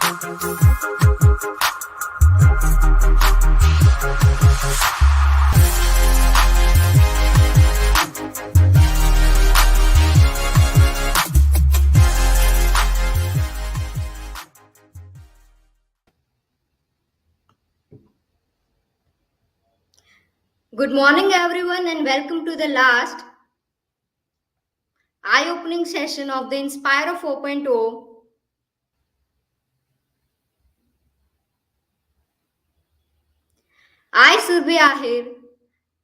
Good morning, everyone, and welcome to the last eye-opening session of the Inspiro 4.0. I, Surbhi Ahir,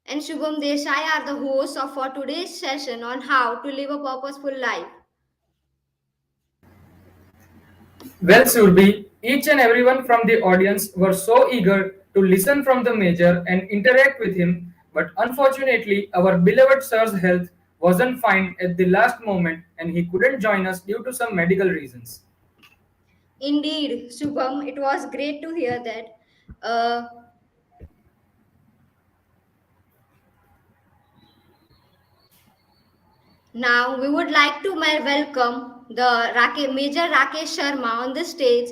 and Shubham Desai are the hosts of for today's session on how to live a purposeful life. Well, Surbi, each and everyone from the audience were so eager to listen from the major and interact with him, but unfortunately, our beloved sir's health wasn't fine at the last moment and he couldn't join us due to some medical reasons. Indeed, Shubham, it was great to hear that. Uh, Now, we would like to welcome the Major Rakesh Sharma on the stage.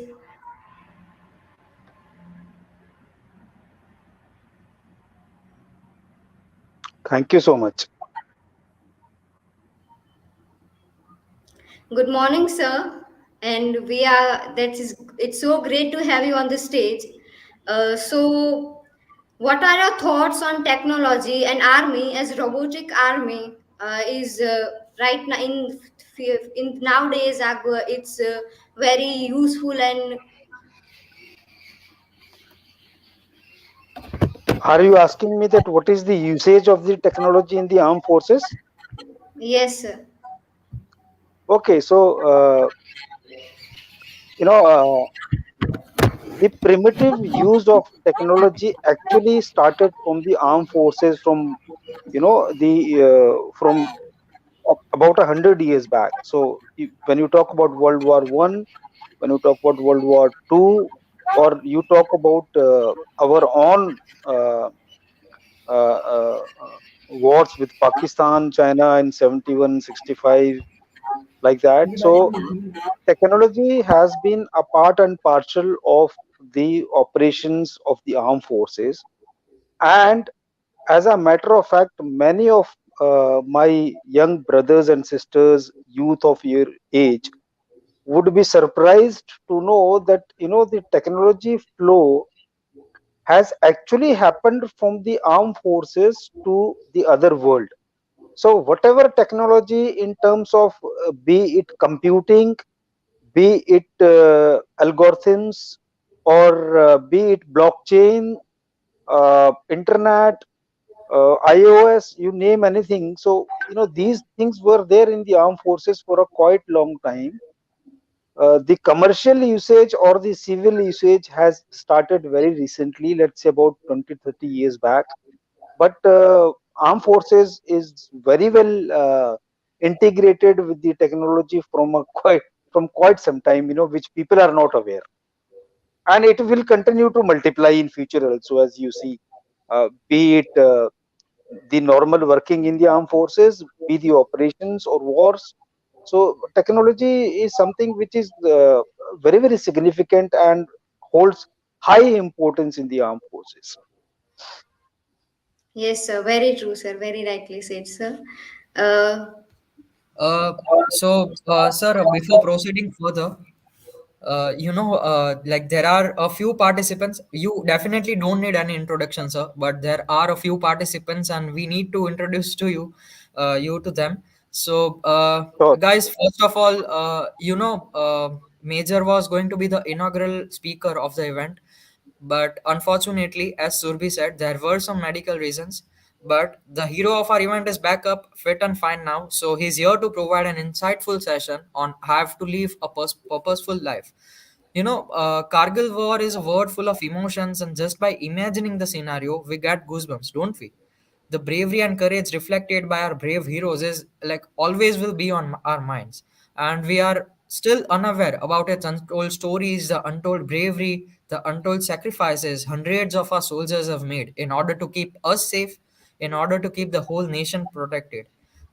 Thank you so much. Good morning, sir. And it's so great to have you on the stage. So, what are your thoughts on technology and army as robotic army is right now in nowadays it's very useful and Are you asking me that what is the usage of the technology in the armed forces? yes, sir. Okay, so the primitive use of technology actually started from the armed forces from the from about 100 years back. So when you talk about World War I, when you talk about World War II, or you talk about our own uh, uh, uh, wars with Pakistan, China in 71, 65, like that. So technology has been a part and parcel of the operations of the armed forces. And as a matter of fact, many of my young brothers and sisters, youth of your age, would be surprised to know that the technology flow has actually happened from the armed forces to the other world. So whatever technology in terms of be it computing, be it algorithms, or be it blockchain, internet, iOS, you name anything. So these things were there in the armed forces for a quite long time. The commercial usage or the civil usage has started very recently, let's say about 20-30 years back. But armed forces is very well integrated with the technology from quite some time, which people are not aware, and it will continue to multiply in future also, as you see, be it the normal working in the armed forces, be the operations or wars. So technology is something which is very very significant and holds high importance in the armed forces. Yes, sir, very true, sir, very rightly said, sir. uh, Uh, sir, before proceeding further, like there are a few participants. You definitely don't need any introduction, sir, but there are a few participants, and we need to introduce to you, you to them. So, Sure. guys, first of all, Major was going to be the inaugural speaker of the event, but unfortunately, as Surbi said, there were some medical reasons. But the hero of our event is back up, fit and fine now. So he's here to provide an insightful session on how to live a purposeful life. Kargil war is a word full of emotions, and just by imagining the scenario, we get goosebumps, don't we? The bravery and courage reflected by our brave heroes is like always will be on our minds, and we are still unaware about its untold stories, the untold bravery, the untold sacrifices hundreds of our soldiers have made in order to keep us safe, in order to keep the whole nation protected.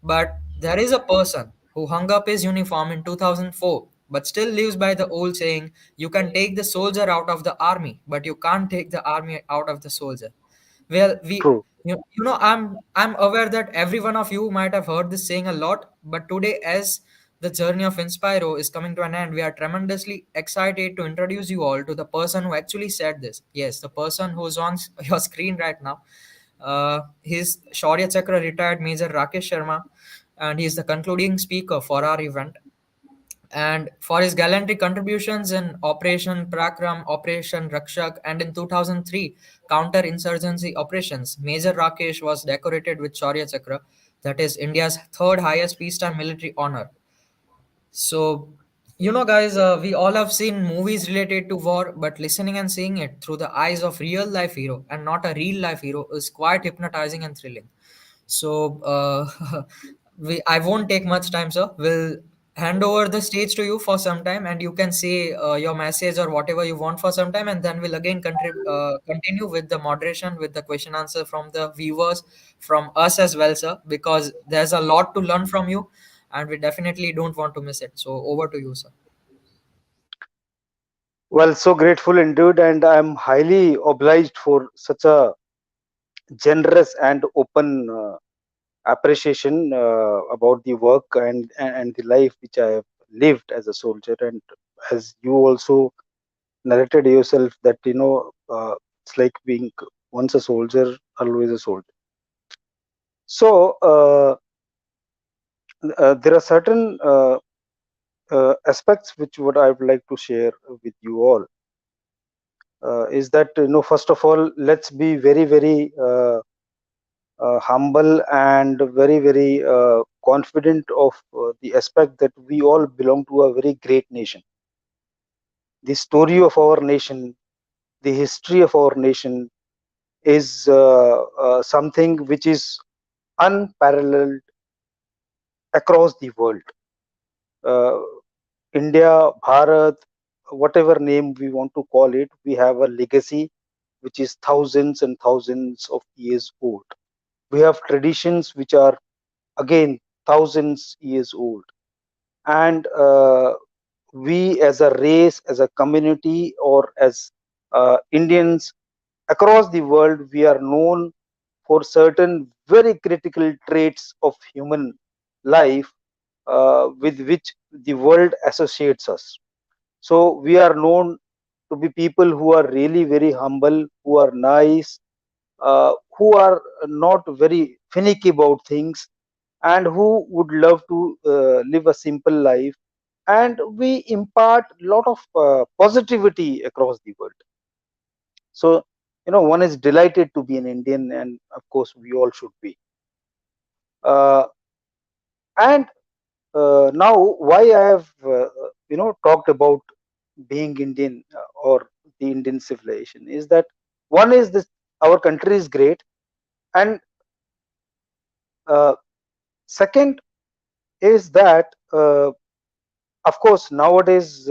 But there is a person who hung up his uniform in 2004 but still lives by the old saying, you can take the soldier out of the army, but you can't take the army out of the soldier. Well, True. I'm aware that every one of you might have heard this saying a lot, but today, as the journey of Inspiro is coming to an end, we are tremendously excited to introduce you all to the person who actually said this. Yes, the person who's on your screen right now. He's Shaurya Chakra retired Major Rakesh Sharma, and he's the concluding speaker for our event. And for his gallantry contributions in Operation Prakaram, Operation Rakshak, and in 2003 counter-insurgency operations, Major Rakesh was decorated with Shaurya Chakra, that is India's third highest peacetime military honor. So, guys, we all have seen movies related to war, but listening and seeing it through the eyes of real life hero and not a real life hero is quite hypnotizing and thrilling. So, I won't take much time, sir. We'll hand over the stage to you for some time, and you can say your message or whatever you want for some time, and then we'll again continue with the moderation, with the question answer from the viewers, from us as well, sir, because there's a lot to learn from you, and we definitely don't want to miss it. So, over to you, sir. Well, so grateful indeed, and I'm highly obliged for such a generous and open appreciation about the work and the life which I have lived as a soldier. And as you also narrated yourself, that it's like being once a soldier, always a soldier. So there are certain aspects which what I would like to share with you all. Is that first of all, let's be very very humble and very very confident of the aspect that we all belong to a very great nation. The story of our nation, the history of our nation is something which is unparalleled across the world. uh, India, Bharat, whatever name we want to call it, we have a legacy which is thousands and thousands of years old. We have traditions which are again thousands years old. And we as a race, as a community, or as Indians across the world, we are known for certain very critical traits of human life with which the world associates us. So we are known to be people who are really very humble, who are nice, who are not very finicky about things, and who would love to live a simple life. And we impart a lot of positivity across the world. So, one is delighted to be an Indian, and of course, we all should be. Uh, and now, why I have talked about being Indian or the Indian civilization is that one is this: our country is great, and uh, second is that of course nowadays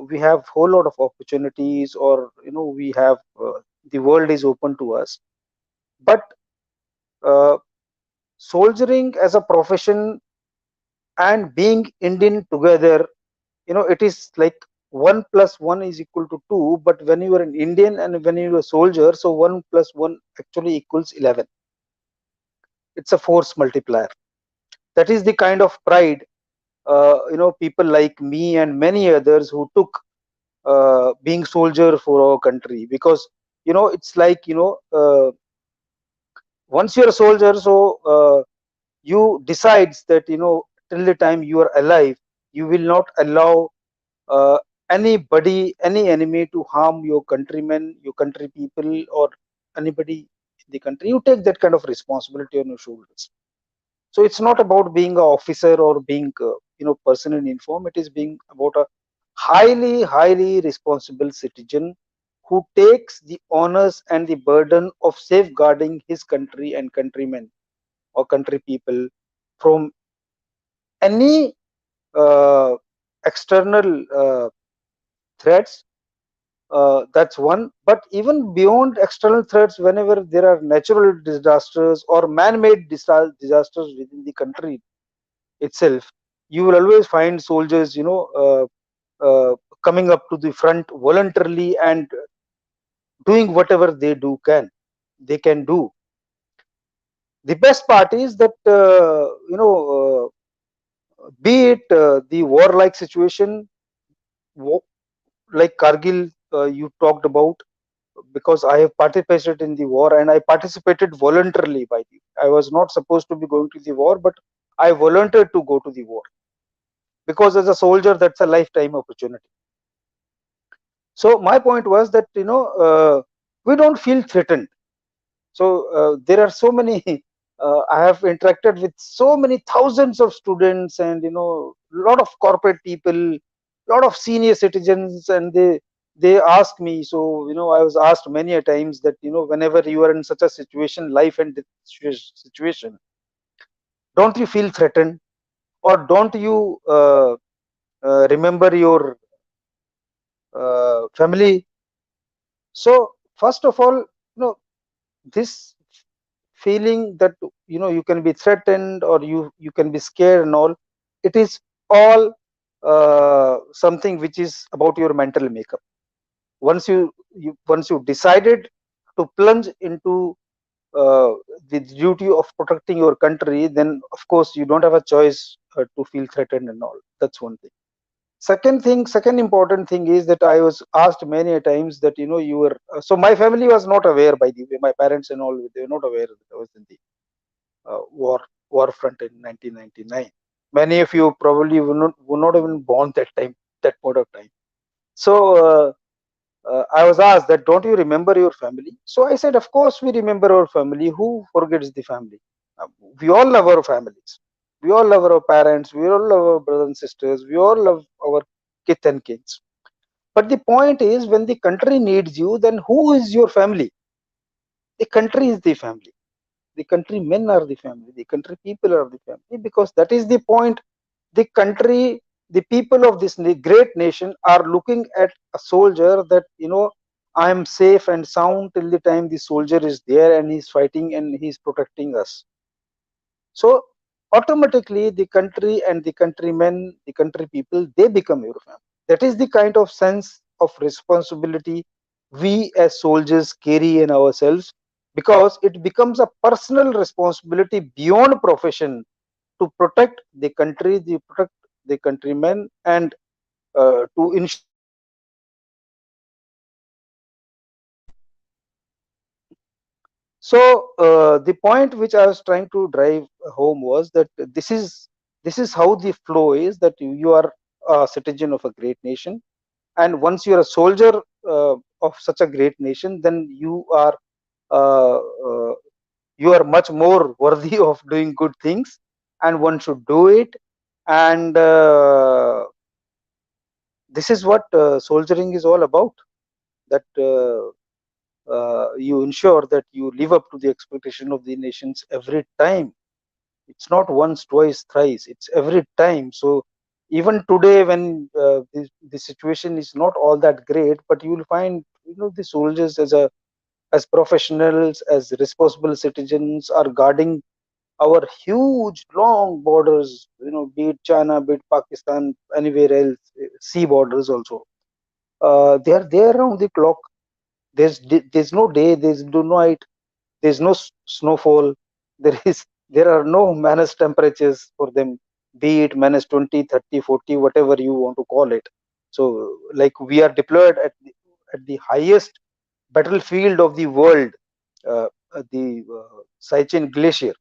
we have whole lot of opportunities, or we have the world is open to us. But uh, soldiering as a profession and being Indian together, it is like 1 plus 1 is equal to 2. But when you are an Indian and when you are a soldier, so 1 plus 1 actually equals 11. It's a force multiplier. That is the kind of pride people like me and many others who took being soldier for our country. Because it's like once you're a soldier, so you decides that till the time you are alive, you will not allow uh, anybody, any enemy to harm your countrymen, your country people, or anybody in the country. You take that kind of responsibility on your shoulders. So it's not about being an officer or being person in uniform. It is being about a highly highly responsible citizen who takes the honors and the burden of safeguarding his country and countrymen or country people from any uh, external threats. That's one. But even beyond external threats, whenever there are natural disasters or man-made disasters within the country itself, you will always find soldiers, uh, coming up to the front voluntarily and doing whatever they can do. The best part is that be it the warlike situation, wo- like Kargil, you talked about, because I have participated in the war and I participated voluntarily by the. I was not supposed to be going to the war, but I volunteered to go to the war because as a soldier, that's a lifetime opportunity. So my point was that we don't feel threatened. So there are so many. I have interacted with so many thousands of students, and a lot of corporate people, lot of senior citizens, and they ask me. So I was asked many a times that whenever you are in such a situation, life and death situation, don't you feel threatened, or don't you remember your family? So first of all, this feeling that you can be threatened, or you can be scared and all, it is all something which is about your mental makeup. Once you decided to plunge into uh, the duty of protecting your country, then of course you don't have a choice to feel threatened and all. That's one thing. Second important thing is that I was asked many a times that you were so my family was not aware, by the way. My parents and all, they were not aware that I was in the war front in 1999. Many of you probably were not even born that point of time. So I was asked that, don't you remember your family? So I said, of course we remember our family. Who forgets the family? We all love our families. We all love our parents. We all love our brothers and sisters. We all love our kith and kins. But the point is, when the country needs you, then who is your family? The country is the family. The countrymen are the family. The country people are the family, because that is the point. The country, the people of this great nation are looking at a soldier that I am safe and sound till the time the soldier is there and he's fighting and he's protecting us. So automatically the country and the countrymen, the country people, they become your family. That is the kind of sense of responsibility we as soldiers carry in ourselves, because it becomes a personal responsibility beyond profession to protect the country, to protect the countrymen, and to ensure that so the point which I was trying to drive home was that this is how the flow is, that you are a citizen of a great nation, and once you are a soldier of such a great nation, then uh, uh, you are much more worthy of doing good things, and one should do it. And this is what soldiering is all about, that you ensure that you live up to the expectation of the nations every time. It's not once, twice, thrice, it's every time. So even today, when the situation is not all that great, but you will find the soldiers as professionals, as responsible citizens, are guarding our huge long borders, be it China, be it Pakistan, anywhere else, sea borders also. They are there around the clock. There's no day, there's no night, there's no snowfall. There are no minus temperatures for them, be it minus 20, 30, 40, whatever you want to call it. So like, we are deployed at the highest battlefield of the world, the Sichuan glacier.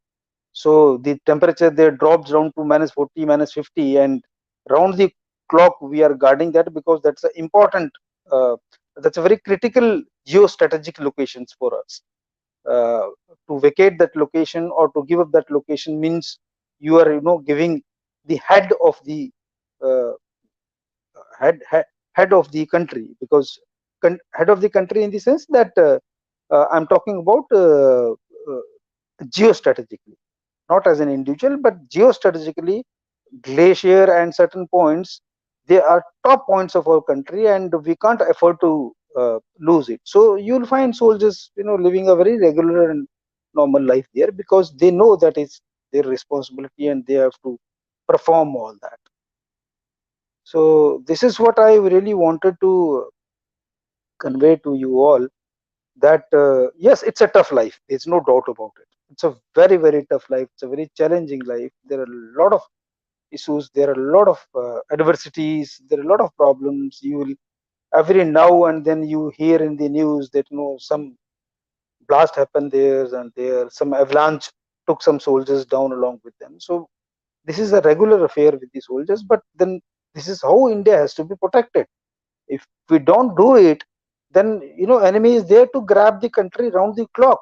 So the temperature there drops down to minus 40, minus 50, and round the clock we are guarding that, because that's a important uh, that's a very critical geostrategic locations for us. uh, to vacate that location or to give up that location means you are giving the head of the uh, head of the country, because head of the country in the sense that I'm talking about uh, geostrategically, not as an individual, but geostrategically. Glacier and certain points, they are top points of our country, and we can't afford to lose it. So you'll find soldiers living a very regular and normal life there, because they know that it's their responsibility and they have to perform all that. So this is what I really wanted to convey to you all, that yes, it's a tough life, there's no doubt about it. It's a very, very tough life, it's a very challenging life. There are a lot of issues, there are a lot of adversities, there are a lot of problems. You will every now and then you hear in the news that some blast happened there, and there some avalanche took some soldiers down along with them. So this is a regular affair with the soldiers, but then this is how India has to be protected. If we don't do it, then enemy is there to grab the country round the clock.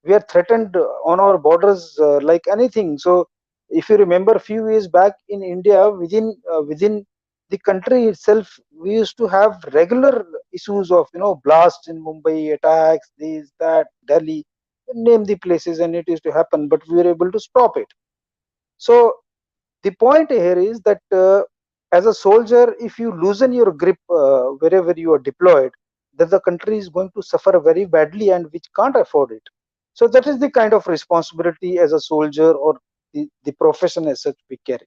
We are threatened on our borders like anything. So if you remember a few years back in India, within the country itself, we used to have regular issues of blasts in Mumbai, attacks, this, that, Delhi, name the places, and it used to happen, but we were able to stop it. So the point here is that as a soldier, if you loosen your grip wherever you are deployed, then the country is going to suffer very badly, and which can't afford it. So that is the kind of responsibility as a soldier, or the profession as such we carry.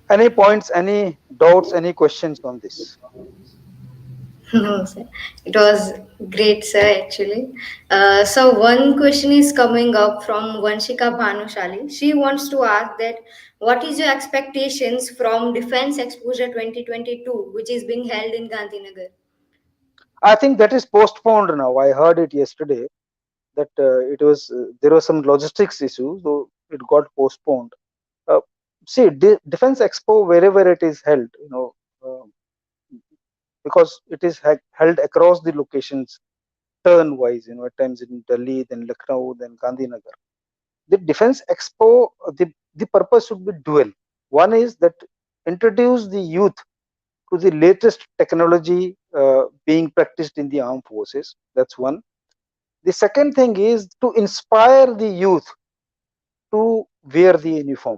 Any points, any doubts, any questions on this? No, sir. It was great, sir, actually. So, one question is coming up from Vanshika Bhanushali. She wants to ask that what is your expectations from Defense Exposure 2022, which is being held in Gandhinagar? I think that is postponed now. I heard it yesterday that it was there was some logistics issues, so it got postponed. uh, See, defense expo, wherever it is held, uh, because it is held across the locations, turn wise, at times in Delhi, then Lucknow, then Gandhinagar. The defense expo, the purpose should be dual. One is that introduce the youth to the latest technology being practiced in the armed forces. That's one. The second thing is to inspire the youth to wear the uniform,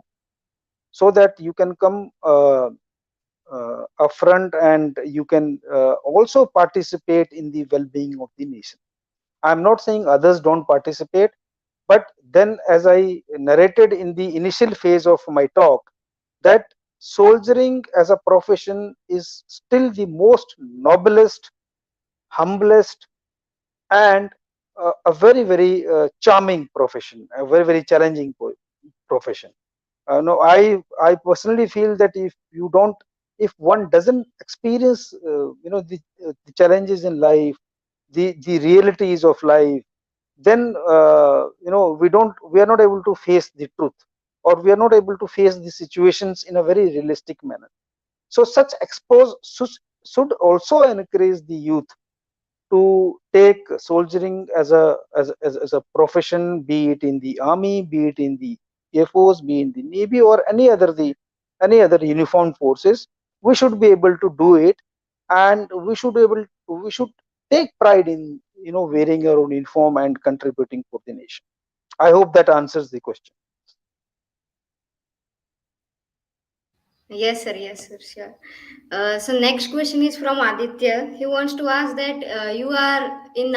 so that you can come upfront, and you can also participate in the well-being of the nation. I'm not saying others don't participate, but then, as I narrated in the initial phase of my talk, that soldiering as a profession is still the most noblest, humblest, and a very, very charming profession, a very, very challenging profession. No, I personally feel that if one doesn't experience, the challenges in life, the realities of life, then we are not able to face the truth, or we are not able to face the situations in a very realistic manner. So such expose should also encourage the youth to take soldiering as a profession, be it in the army, be it in the air force, be it in the navy, or any other uniformed forces. We should be able to do it, and we should take pride in wearing our own uniform and contributing for the nation. I hope that answers the question. Yes, sir, sure. So next question is from Aditya. He wants to ask that you have been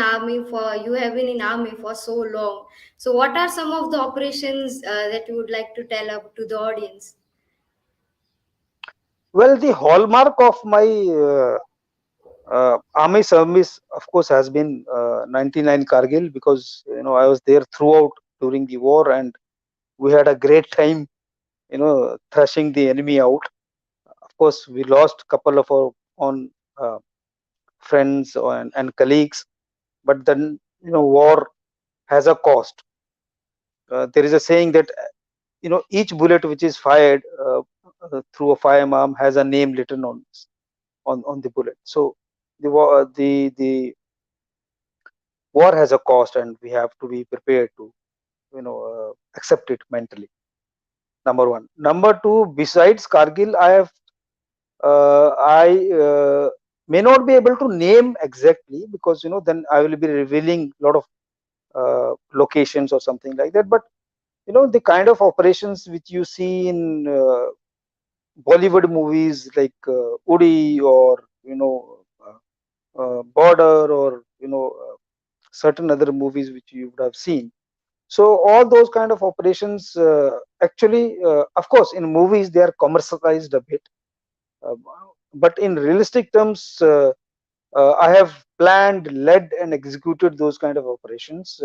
in army for so long. So what are some of the operations that you would like to tell up to the audience? Well, the hallmark of my army service, of course, has been 99 Kargil, because I was there throughout during the war, and we had a great time, thrashing the enemy out. Of course, we lost couple of our own friends and colleagues, but then war has a cost. There is a saying that each bullet which is fired through a firearm has a name written on the bullet. So the war has a cost, and we have to be prepared to accept it mentally. Number one. Number two, besides Kargil, I may not be able to name exactly, because then I will be revealing a lot of locations or something like that. But the kind of operations which you see in Bollywood movies, like Udi, or Border, or certain other movies which you would have seen. So all those kind of operations, actually, of course, in movies they are commercialized a bit, uh, but in realistic terms, I have planned, led, and executed those kind of operations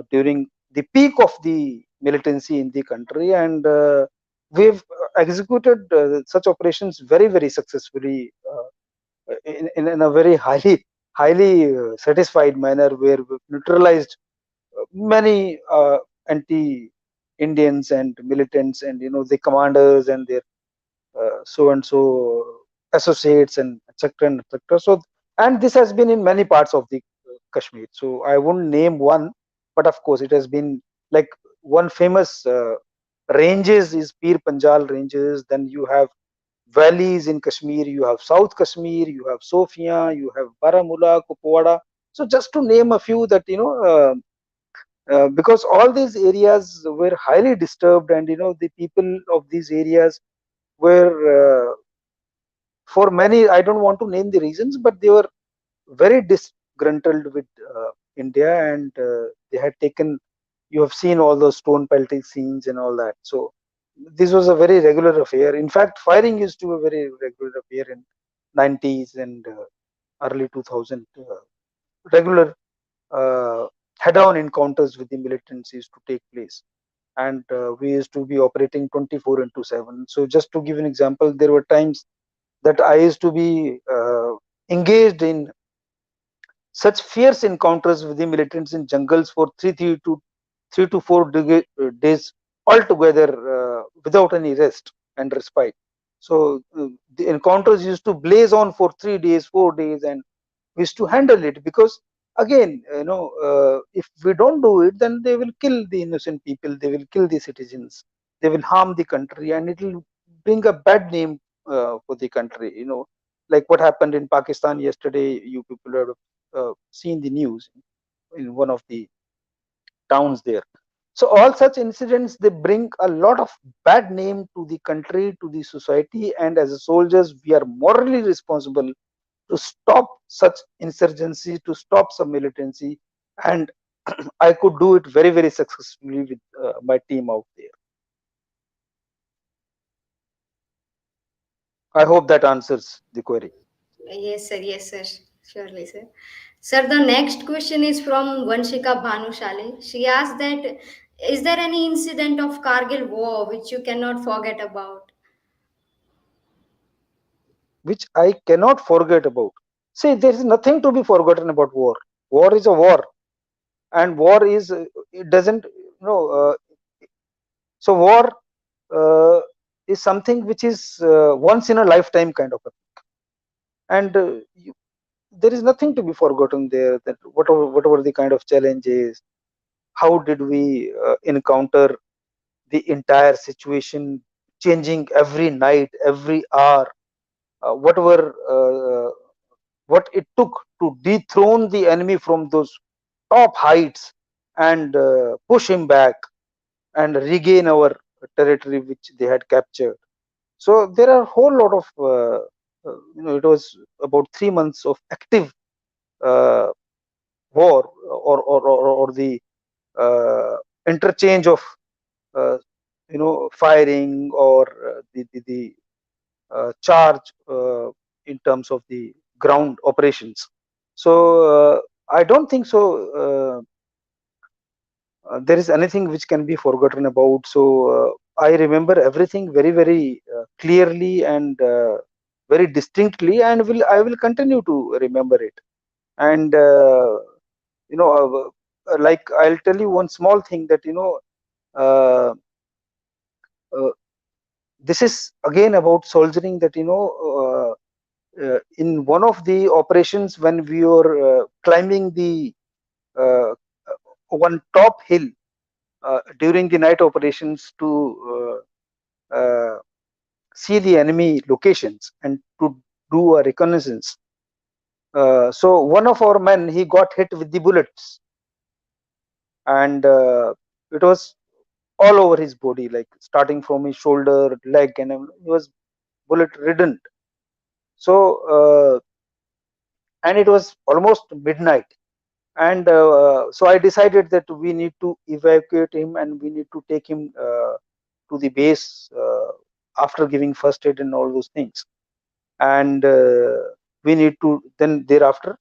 during the peak of the militancy in the country, and we've executed such operations very, very successfully, in a very highly satisfied manner, where we've neutralized many anti-Indians and militants, and the commanders and their so and so associates, and etc. and etc. So, and this has been in many parts of the Kashmir. So I won't name one, but of course it has been like one famous ranges is Pir Panjal ranges. Then you have valleys in Kashmir. You have South Kashmir. You have Sofia. You have Baramulla, Kupwara. So just to name a few, that because all these areas were highly disturbed, and the people of these areas were, for many, I don't want to name the reasons, but they were very disgruntled with India, and they had taken, you have seen all those stone pelting scenes and all that. So this was a very regular affair. In fact, firing used to be a very regular affair in 90s and early 2000. Regular head-on encounters with the militants used to take place, and we used to be operating 24 into 7. So just to give an example, there were times that I used to be engaged in such fierce encounters with the militants in jungles for 3 to 4 days altogether, without any rest and respite. So the encounters used to blaze on for 3 days, 4 days, and we used to handle it, because again, if we don't do it, then they will kill the innocent people, they will kill the citizens, they will harm the country, and it will bring a bad name for the country. Like what happened in Pakistan yesterday. You people have seen the news in one of the towns there. So all such incidents, they bring a lot of bad name to the country, to the society, and as a soldiers we are morally responsible to stop such insurgency, to stop some militancy, and I could do it very, very successfully with my team out there. I hope that answers the query. Yes, sir. Yes, sir. Surely, sir. Sir, the next question is from Vanshika Bhanushali. She asked that, is there any incident of Kargil war which you cannot forget about? Which I cannot forget about. See, there is nothing to be forgotten about war. War is a war, and war is, it doesn't, so war is something which is once in a lifetime kind of a, and there is nothing to be forgotten there. That whatever the kind of challenges, how did we encounter the entire situation, changing every night, every hour, whatever what it took to dethrone the enemy from those top heights, and push him back and regain our territory which they had captured. So there are a whole lot of it was about 3 months of active uh, war, or the uh, interchange of uh, firing, or the charge in terms of the ground operations. So I don't think so there is anything which can be forgotten about. So I remember everything very, very clearly, and very distinctly, and I will continue to remember it. And you know like, I'll tell you one small thing, that uh, uh, this is again about soldiering, that in one of the operations, when we were climbing the uh, one top hill during the night operations, to see the enemy locations and to do a reconnaissance. So one of our men, he got hit with the bullets, and it was all over his body, like starting from his shoulder, leg, and he was bullet ridden. So and it was almost midnight, And so I decided that we need to evacuate him and we need to take him to the base after giving first aid and all those things. And we need to then thereafter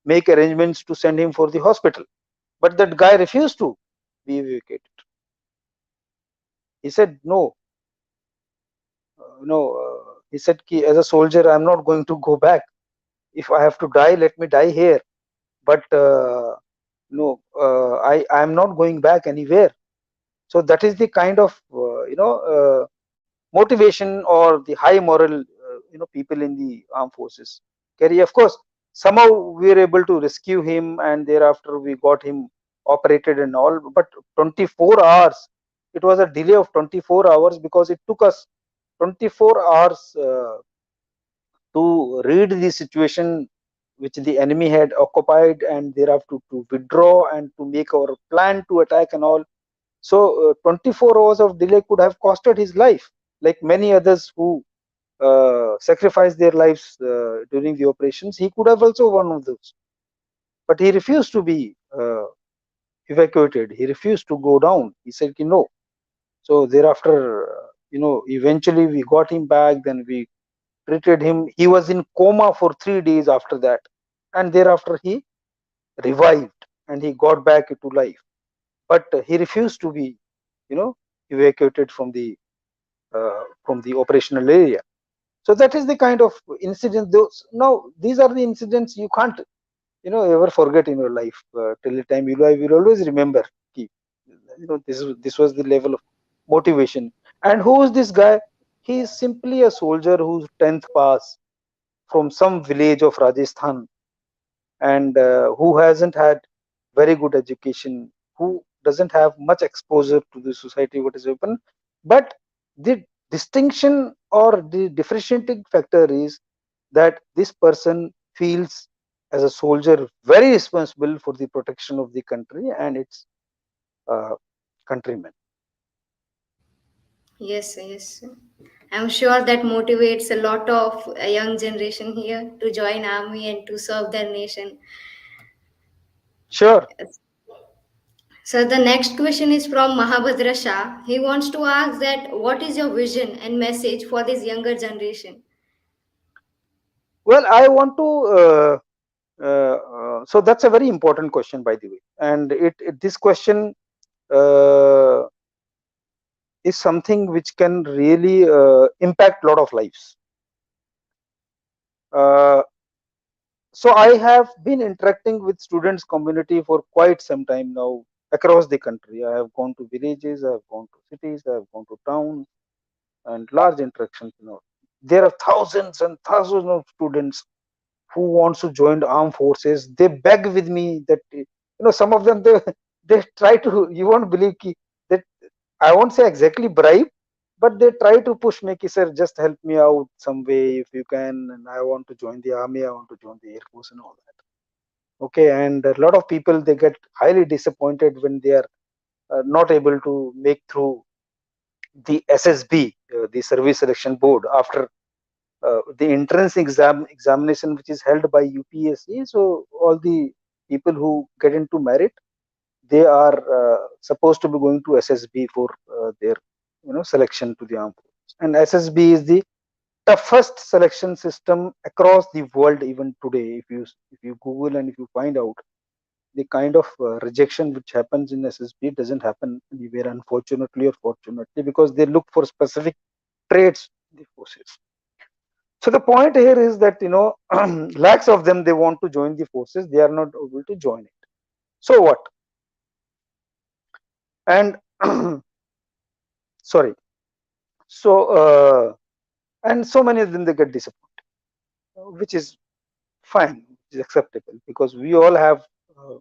make arrangements to send him for the hospital. But that guy refused to be evacuated. He said no, no. He said, Ki, as a soldier, I'm not going to go back. If I have to die, let me die here. But no, I am not going back anywhere. So that is the kind of motivation or the high moral people in the armed forces carry. Of course, somehow we were able to rescue him, and thereafter we got him operated and all. But 24 hours, it was a delay of 24 hours because it took us 24 hours to read the situation which the enemy had occupied, and thereafter to withdraw and to make our plan to attack and all. So 24 hours of delay could have costed his life, like many others who sacrificed their lives during the operations. He could have also one of those, but he refused to be evacuated. He refused to go down. He said, no. So thereafter, eventually we got him back. Then we treated him. He was in coma for 3 days after that, and thereafter he revived and he got back into life. But he refused to be, evacuated from the operational area. So that is the kind of incident. Those now these are the incidents you can't ever forget in your life till the time you will always remember. This was the level of motivation. And who is this guy? He is simply a soldier whose 10th pass from some village of Rajasthan, and who hasn't had very good education, who doesn't have much exposure to the society what is open. But the distinction or the differentiating factor is that this person feels as a soldier very responsible for the protection of the country and its uh, countrymen. Yes, yes. I'm sure that motivates a lot of a young generation here to join army and to serve their nation. Sure. So the next question is from Mahabhadra Shah. He wants to ask that what is your vision and message for this younger generation? Well, I want to so that's a very important question, by the way. And this question uh, is something which can really impact a lot of lives. Uh, so I have been interacting with students community for quite some time now across the country. I have gone to villages, I have gone to cities, I have gone to towns, and large interactions. There are thousands and thousands of students who wants to join the armed forces. They beg with me that some of them they try to, you won't believe that I won't say exactly bribe, but they try to push me, ki, sir, just help me out some way if you can. And I want to join the army, I want to join the air force and all that. Okay, and a lot of people they get highly disappointed when they are not able to make through the SSB, the Service Selection Board, after the entrance examination which is held by UPSC. So all the people who get into merit, they are supposed to be going to SSB for their selection to the armed forces. And SSB is the toughest selection system across the world even today. If you Google and if you find out the kind of rejection which happens in SSB doesn't happen anywhere, unfortunately or fortunately, because they look for specific traits in the forces. So the point here is that lakhs of them, they want to join the forces, they are not able to join it. So what? And sorry. So and so many of them they get disappointed, which is fine, which is acceptable, because we all have uh,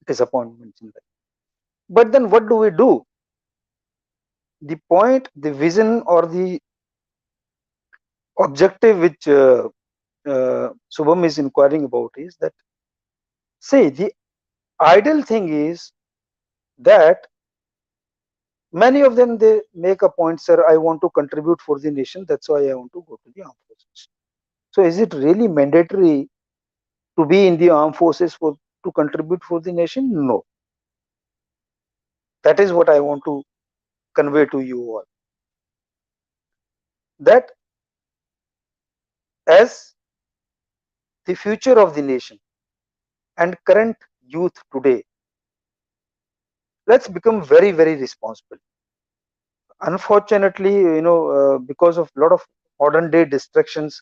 disappointments in life. But then what do we do? The point, the vision, or the objective which Subham is inquiring about is that, say, the ideal thing is that many of them they make a point, sir, I want to contribute for the nation, that's why I want to go to the armed forces. So is it really mandatory to be in the armed forces for to contribute for the nation? No. That is what I want to convey to you all. That as the future of the nation and current youth today, let's become very, very responsible. Unfortunately, because of a lot of modern day distractions,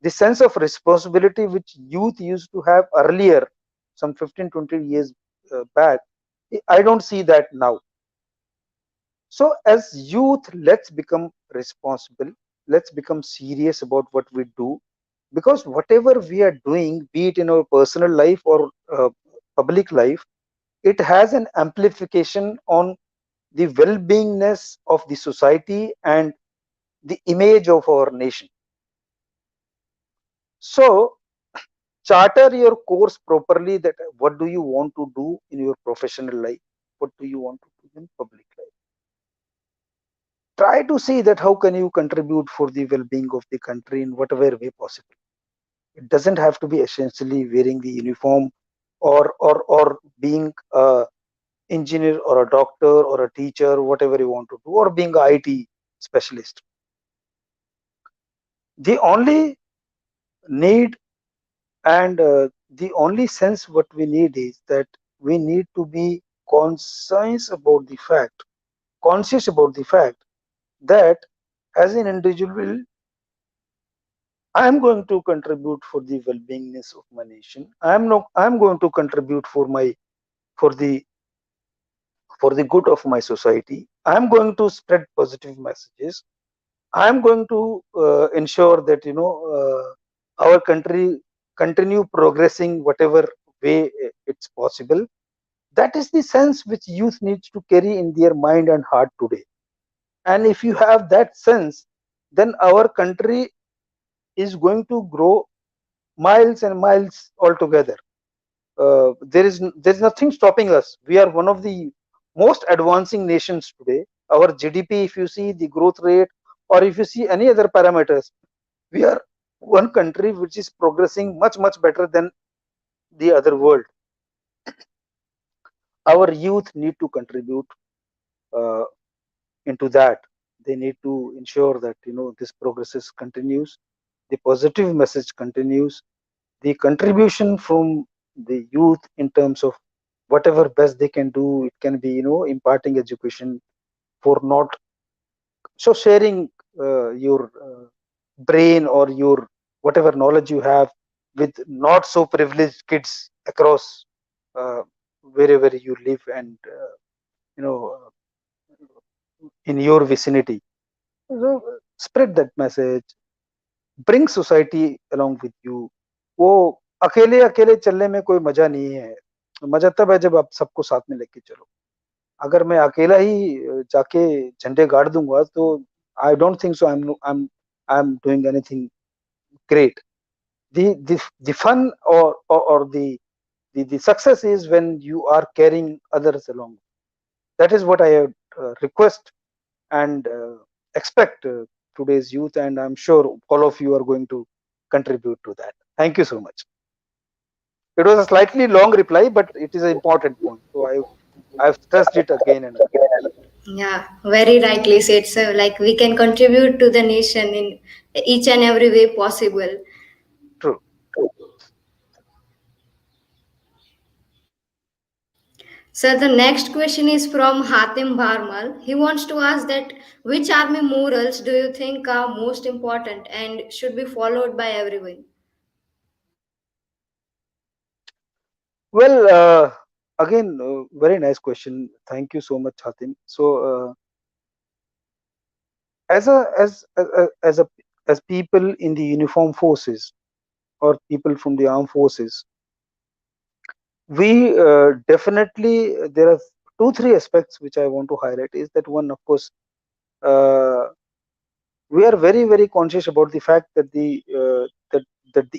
the sense of responsibility which youth used to have earlier, some 15, 20 years back, I don't see that now. So as youth, let's become responsible. Let's become serious about what we do, because whatever we are doing, be it in our personal life or public life, it has an amplification on the well-beingness of the society and the image of our nation. So charter your course properly, that what do you want to do in your professional life, what do you want to do in public life. Try to see that how can you contribute for the well-being of the country in whatever way possible. It doesn't have to be essentially wearing the uniform or being a engineer or a doctor or a teacher, whatever you want to do, or being a IT specialist. The only need and the only sense what we need is that we need to be conscious about the fact that as an individual, I am going to contribute for the well-beingness of my nation. I am going to contribute for the for the good of my society. I am going to spread positive messages. I am going to ensure that our country continue progressing whatever way it's possible. That is the sense which youth needs to carry in their mind and heart today. And if you have that sense, then our country is going to grow miles and miles altogether. There is nothing stopping us. We are one of the most advancing nations today. Our GDP, if you see the growth rate, or if you see any other parameters, we are one country which is progressing much much better than the other world. Our youth need to contribute uh, into that. They need to ensure that this progress continues, the positive message continues, the contribution from the youth in terms of whatever best they can do. It can be imparting education for not so sharing your brain or your whatever knowledge you have with not so privileged kids across wherever you live and you know in your vicinity. So spread that message, bring society along with you. वो अकेले अकेले चलने में कोई मजा नहीं है. मजा तब है जब आप सबको साथ में लेके चलो. अगर मैं अकेला ही जाके झंडे गाड़ दूंगा तो I don't think so I am doing anything great. The fun or the success is when you are carrying others along. That is what I request and expect today's youth, and I'm sure all of you are going to contribute to that. Thank you so much. It was a slightly long reply, but it is an important point, so I've stressed it again and again. Yeah, very rightly said. So, like we can contribute to the nation in each and every way possible. True. So the next question is from Hatim Barmal. He wants to ask that which army morals do you think are most important and should be followed by everyone? Well, again, very nice question. Thank you so much, Hatim. So as a as a as people in the uniform forces or people from the armed forces, we definitely, there are two three aspects which I want to highlight. Is that one, of course, uh, we are very very conscious about the fact that the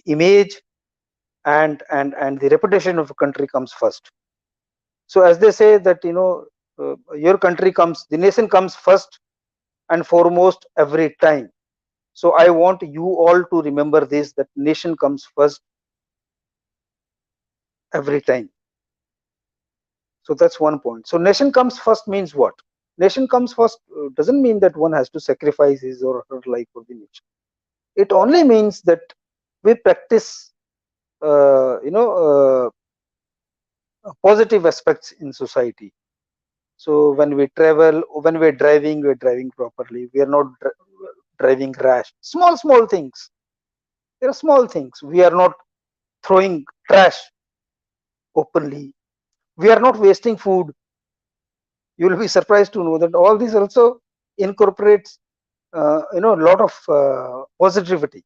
image and the reputation of a country comes first. So as they say that your country comes, the nation comes first and foremost every time. So I want you all to remember this, that nation comes first every time. So that's one point. So nation comes first means what? Nation comes first doesn't mean that one has to sacrifice his or her life for the nation. It only means that we practice, positive aspects in society. So when we travel, when we're driving properly. We are not driving rash. Small things. There are small things. We are not throwing trash openly. We are not wasting food. You will be surprised to know that all this also incorporates, a lot of positivity.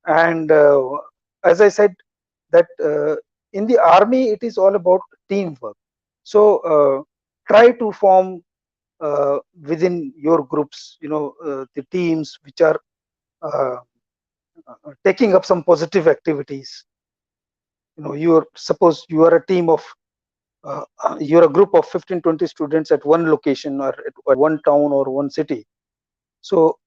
And as I said, that in the army, it is all about teamwork. So try to form within your groups, the teams which are uh, taking up some positive activities. You're suppose you are a team of you're a group of 15-20 students at one location or at one town or one city. So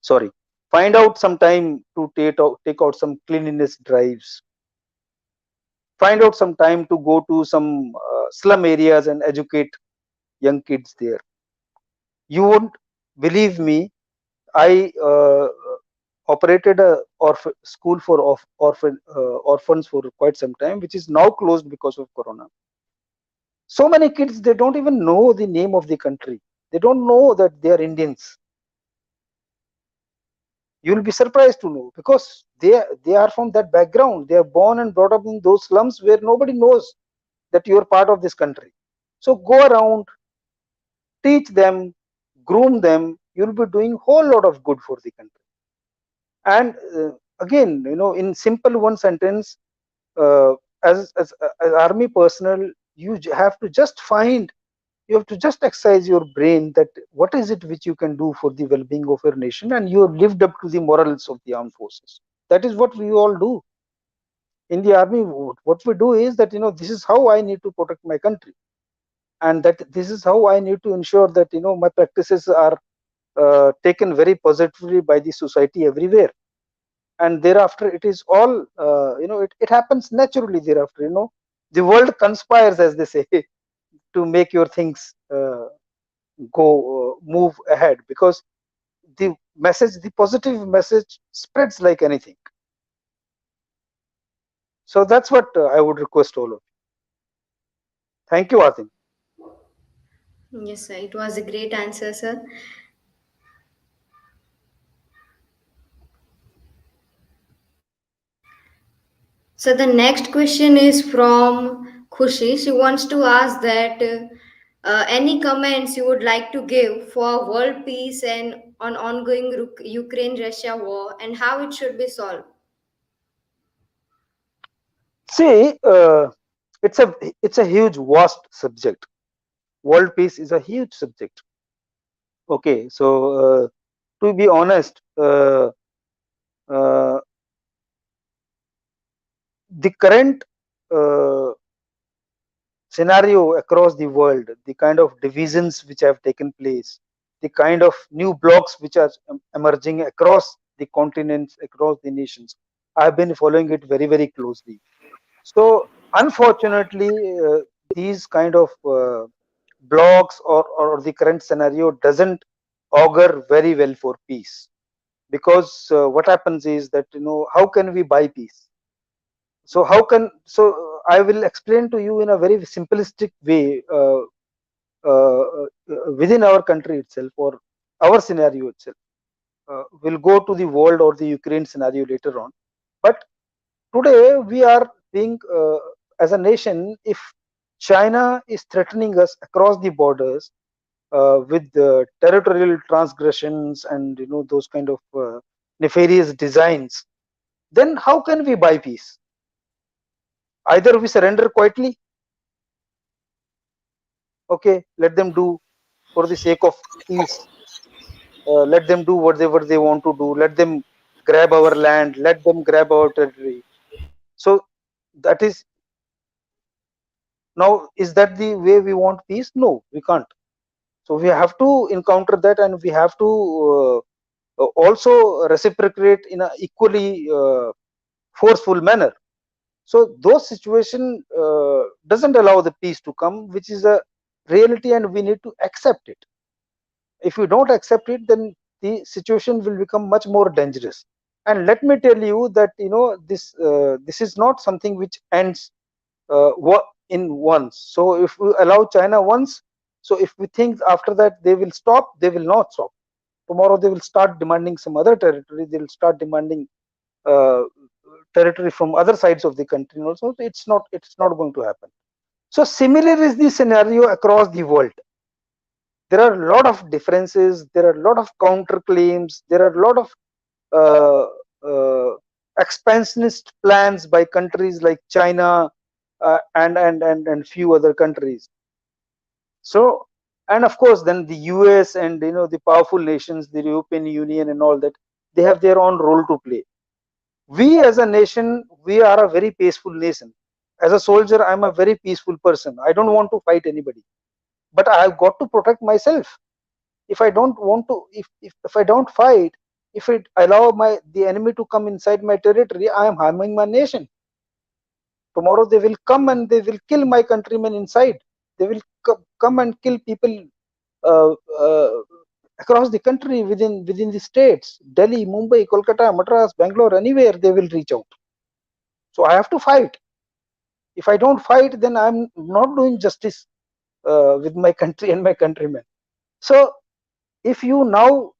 sorry, find out some time to take out some cleanliness drives. Find out some time to go to some slum areas and educate young kids there. You won't believe me. I operated a school for orphans for quite some time, which is now closed because of corona. So many kids, they don't even know the name of the country. They don't know that they are Indians. You'll be surprised to know, because they are from that background. They are born and brought up in those slums where nobody knows that you are part of this country. So go around, teach them, groom them. You'll be doing whole lot of good for the country. And again, in simple one sentence, uh, as army personnel, have to just find, you have to just exercise your brain that what is it which you can do for the well-being of your nation, and you have lived up to the morals of the armed forces. That is what we all do in the army. What we do is that, this is how I need to protect my country, and that this is how I need to ensure that, my practices are taken very positively by the society everywhere. And thereafter it is all, it happens naturally. Thereafter, the world conspires, as they say, to make your things go move ahead, because the positive message spreads like anything. So that's what I would request all of you. Thank you, Atim. Yes, sir. It was a great answer, sir. So the next question is from Khushi. She wants to ask that any comments you would like to give for world peace and on ongoing Ukraine-Russia war and how it should be solved. See, it's a huge vast subject. World peace is a huge subject. Okay, so to be honest, uh, the current uh, scenario across the world, the kind of divisions which have taken place, the kind of new blocks which are emerging across the continents, across the nations, I've been following it very, very closely. So, unfortunately, these kind of blocks, or the current scenario doesn't augur very well for peace, because what happens is that, how can we buy peace? So how can, so I will explain to you in a very simplistic way, within our country itself, or our scenario itself. We'll go to the world or the Ukraine scenario later on. But today we are being, as a nation, if China is threatening us across the borders with territorial transgressions and, those kind of nefarious designs, then how can we buy peace? Either we surrender quietly, okay, let them do for the sake of peace. Let them do whatever they want to do. Let them grab our land. Let them grab our territory. So that is, now, is that the way we want peace? No, we can't. So we have to encounter that, and we have to also reciprocate in a equally forceful manner. So those situation doesn't allow the peace to come, which is a reality, and we need to accept it. If we don't accept it, then the situation will become much more dangerous. And let me tell you that this is not something which ends in once. So if we allow China once, so if we think after that they will stop, they will not stop. Tomorrow they will start demanding some other territory. They will start demanding uh, territory from other sides of the country also. It's not going to happen. So similar is the scenario across the world. There are a lot of differences, there are a lot of counterclaims, there are a lot of uh, uh, expansionist plans by countries like China, and few other countries. So, and of course then the US and the powerful nations, the European Union and all that, they have their own role to play. We as a nation, we are a very peaceful nation. As a soldier, I'm a very peaceful person. I don't want to fight anybody, but I've got to protect myself. If I don't want to, if I don't fight, if it allow the enemy to come inside my territory, I am harming my nation. Tomorrow they will come and they will kill my countrymen inside. They will come and kill people uh, uh, across the country, within the states, Delhi, Mumbai, Kolkata, Madras, Bangalore, anywhere they will reach out. So I have to fight. If I don't fight, then I'm not doing justice with my country and my countrymen. So if you now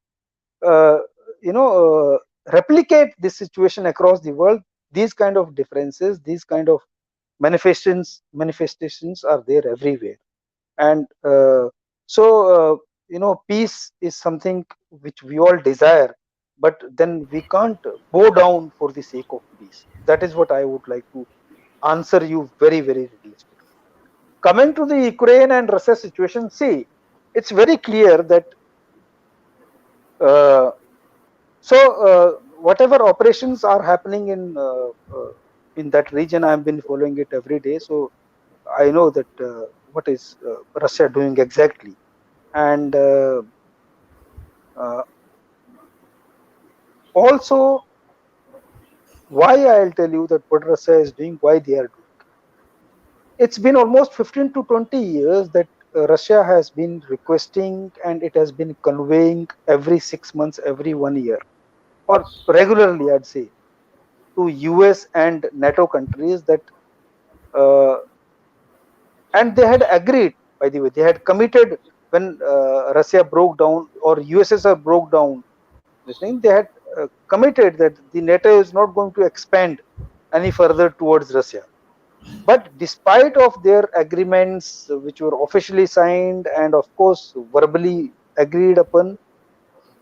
uh, you know uh, replicate this situation across the world, these kind of differences, these kind of manifestations are there everywhere. And peace is something which we all desire, but then we can't bow down for the sake of peace. That is what I would like to answer you very, very realistically. Coming to the Ukraine and Russia situation, see, it's very clear that uh, whatever operations are happening in that region, I've been following it every day. So I know that what is Russia doing exactly. And uh, also, why I'll tell you that what Russia is doing, why they are doing. It's been almost 15 to 20 years that Russia has been requesting, and it has been conveying every 6 months, every 1 year, or regularly, I'd say, to US and NATO countries that, uh, and they had agreed, by the way, they had committed when Russia broke down or USSR broke down. Listening, they had committed that the NATO is not going to expand any further towards Russia. But despite of their agreements, which were officially signed and of course verbally agreed upon,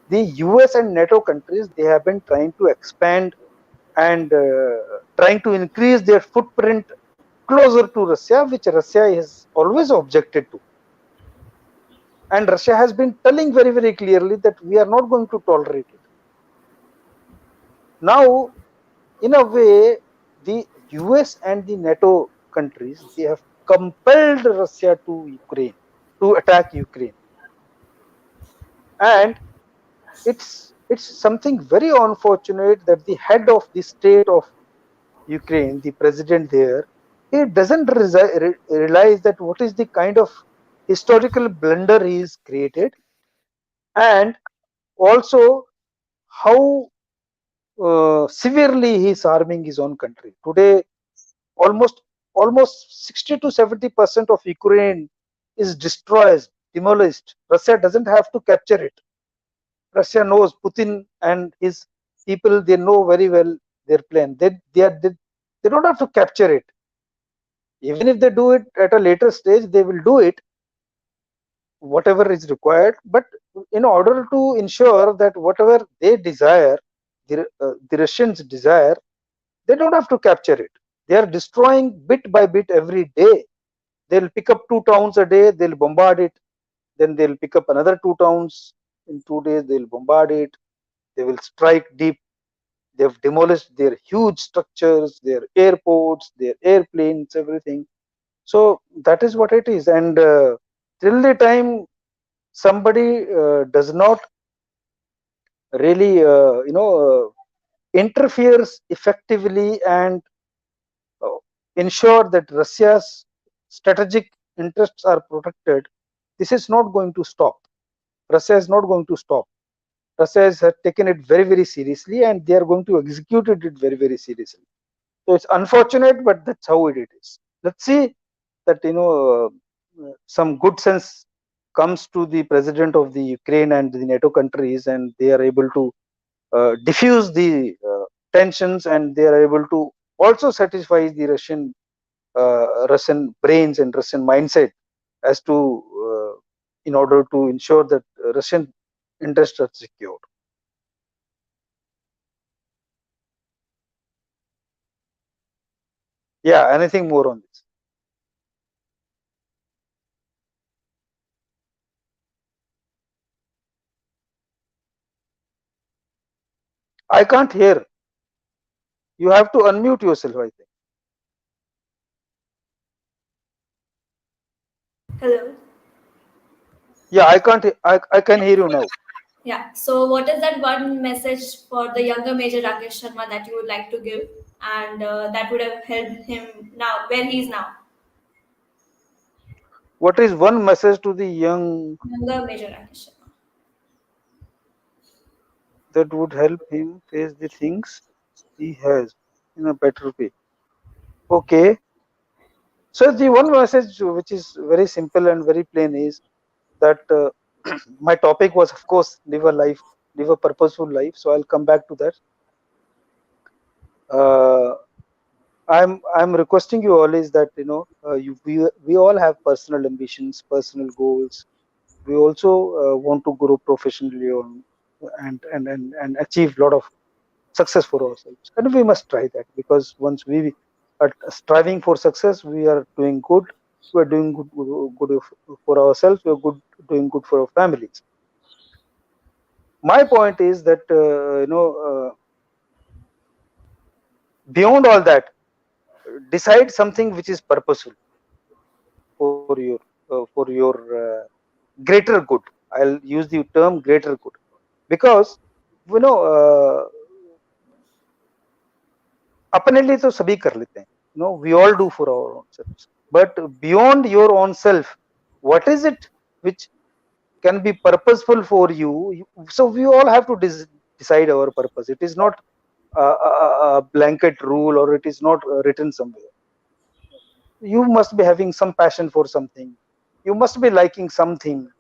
the US and NATO countries, they have been trying to expand and trying to increase their footprint closer to Russia, which Russia has always objected to. And Russia has been telling very, very clearly that we are not going to tolerate it. Now, in a way, the US and the NATO countries, they have compelled Russia to Ukraine, to attack Ukraine. And it's something very unfortunate that the head of the state of Ukraine, the president there, he doesn't realize that what is the kind of historical blunder he is created, and also how severely he is harming his own country. Today, almost almost 60 to 70% of Ukraine is destroyed, demolished. Russia doesn't have to capture it. Russia knows Putin and his people, they know very well their plan. They don't have to capture it. Even if they do it at a later stage, they will do it, whatever is required. But in order to ensure that whatever they desire, the Russians desire, they don't have to capture it. They are destroying bit by bit every day. They'll pick up 2 towns a day, they'll bombard it. Then they'll pick up another 2 towns in 2 days, they'll bombard it. They will strike deep. They've demolished their huge structures, their airports, their airplanes, everything. So that is what it is. And till the time somebody does not really, interferes effectively and ensure that Russia's strategic interests are protected, this is not going to stop. Russia is not going to stop. Russia has taken it very, very seriously, and they are going to execute it very, very seriously. So it's unfortunate, but that's how it is. Let's see that some good sense comes to the president of the Ukraine and the NATO countries, and they are able to diffuse the tensions, and they are able to also satisfy the Russian brains and Russian mindset as to in order to ensure that Russian interests are secured. Yeah, anything more on this? I can't hear. You have to unmute yourself, I think. Hello. Yeah, I can hear you now. Yeah. So, what is that one message for the younger Major Rakesh Sharma that you would like to give, and that would have helped him now where he is now? What is one message to the young Younger Major Rakesh Sharma. that would help him face the things he has in a better way? Okay. So the one message which is very simple and very plain is that my topic was, of course, live a purposeful life. So I'll come back to that. Uh, I'm requesting you all is that we all have personal ambitions, personal goals. We also want to grow professionally on and achieve a lot of success for ourselves, and we must try that, because once we are striving for success, we are doing good. We are doing good for ourselves. We are doing good for our families. My point is that beyond all that, decide something which is purposeful for your greater good. I'll use the term greater good, because you know अपने लिए तो सभी कर लेते हैं. We all do for our own selves, but beyond your own self, what is it which can be purposeful for you? So we all have to decide our purpose. It is not a blanket rule, or it is not written somewhere. You must be having some passion for something. You must be liking something.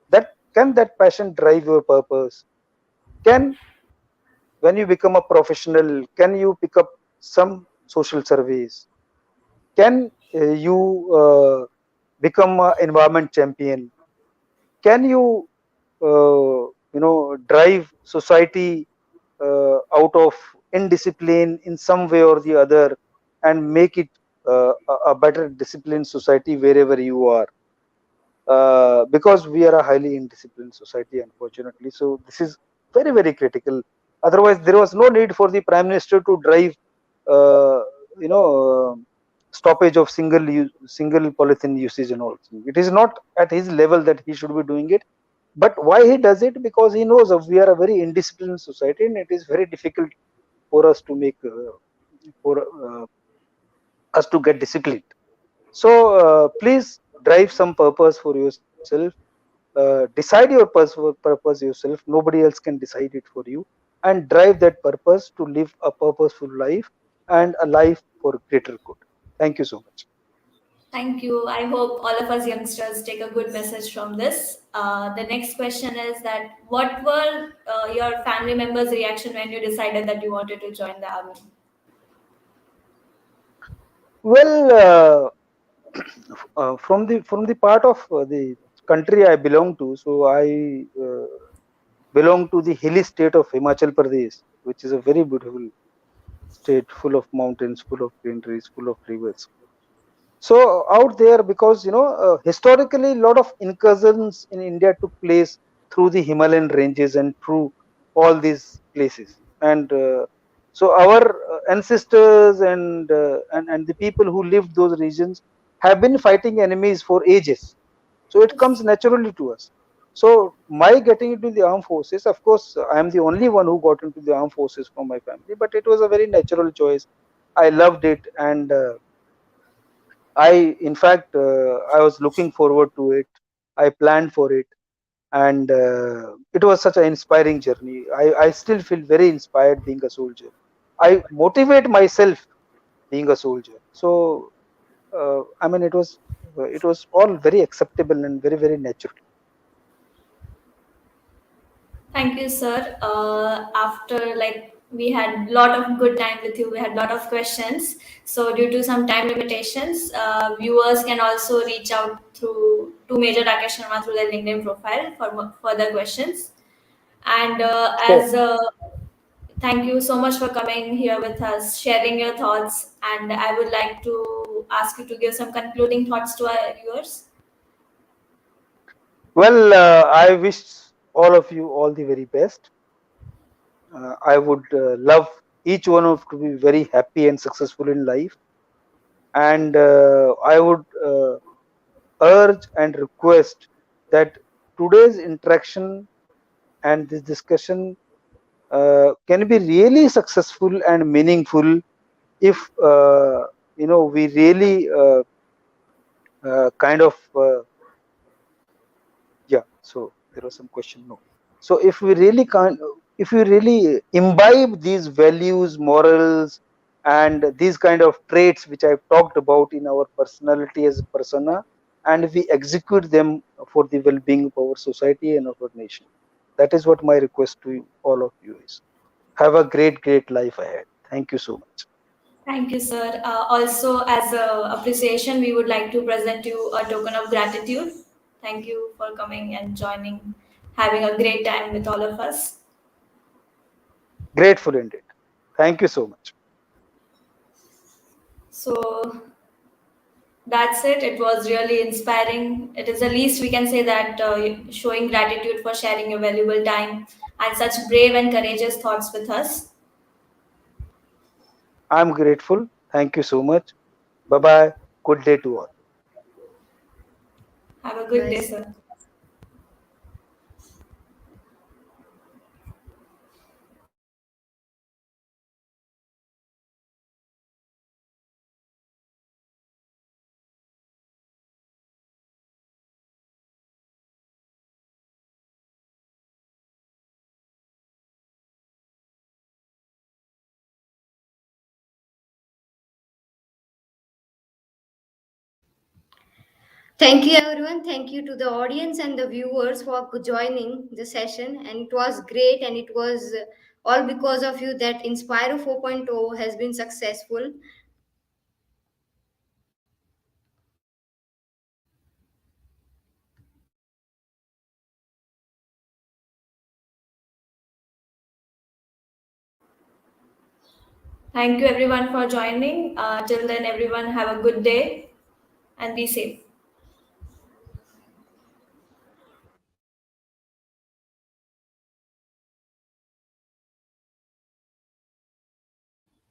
That passion drive your purpose? Can When you become a professional, can you pick up some social service? Can you become an environment champion? Can you drive society out of indiscipline in some way or the other, and make it a better disciplined society wherever you are? Because we are a highly indisciplined society, unfortunately. So this is very, very critical. Otherwise, there was no need for the prime minister to drive, uh, you know, stoppage of single polythene usage and all. It is not at his level that he should be doing it. But why he does it? Because he knows we are a very indisciplined society, and it is very difficult for us to make for us to get disciplined. So please drive some purpose for yourself. Decide your purpose yourself. Nobody else can decide it for you, and drive that purpose to live a purposeful life and a life for greater good. Thank you so much. Thank you. I hope all of us youngsters take a good message from this. The next question is that what were your family members' reaction when you decided that you wanted to join the army? Well, from the part of the country I belong to, so I belong to the hilly state of Himachal Pradesh, which is a very beautiful state, full of mountains, full of greeneries, full of rivers. So out there, because historically, a lot of incursions in India took place through the Himalayan ranges and through all these places, and so our ancestors and the people who lived those regions have been fighting enemies for ages. So it comes naturally to us. So my getting into the armed forces, of course, I am the only one who got into the armed forces from my family, but it was a very natural choice. I loved it, and In fact, I was looking forward to it. I planned for it, and it was such an inspiring journey. I still feel very inspired being a soldier. I motivate myself being a soldier. So, I mean, it was all very acceptable and very, very natural. Thank you, sir. After like we had lot of good time with you, we had lot of questions. So due to some time limitations, viewers can also reach out through to Major Rakesh Sharma through their LinkedIn profile for further questions. And Sure. as thank you so much for coming here with us, sharing your thoughts. And I would like to ask you to give some concluding thoughts to our viewers. Well, I wish all of you all the very best. I would love each one of to be very happy and successful in life, and I would urge and request that today's interaction and this discussion can be really successful and meaningful if we really kind of yeah. So there was some question. No. So if we really imbibe these values, morals, and these kind of traits which I've talked about in our personality as a persona, and we execute them for the well-being of our society and of our nation, that is what my request to all of you is. Have a great, great life ahead. Thank you so much. Thank you, sir. Also, as a appreciation, we would like to present you a token of gratitude. Thank you for coming and joining, having a great time with all of us. Grateful indeed. Thank you so much. So that's it. It was really inspiring. It is the least we can say that showing gratitude for sharing your valuable time and such brave and courageous thoughts with us. I'm grateful. Thank you so much. Bye bye. Good day to all. Have a good Bye, day, sir. sir. Thank you, everyone. Thank you to the audience and the viewers for joining the session. And it was great, and it was all because of you that Inspiro 4.0 has been successful. Thank you, everyone, for joining. Till then, everyone, have a good day and be safe.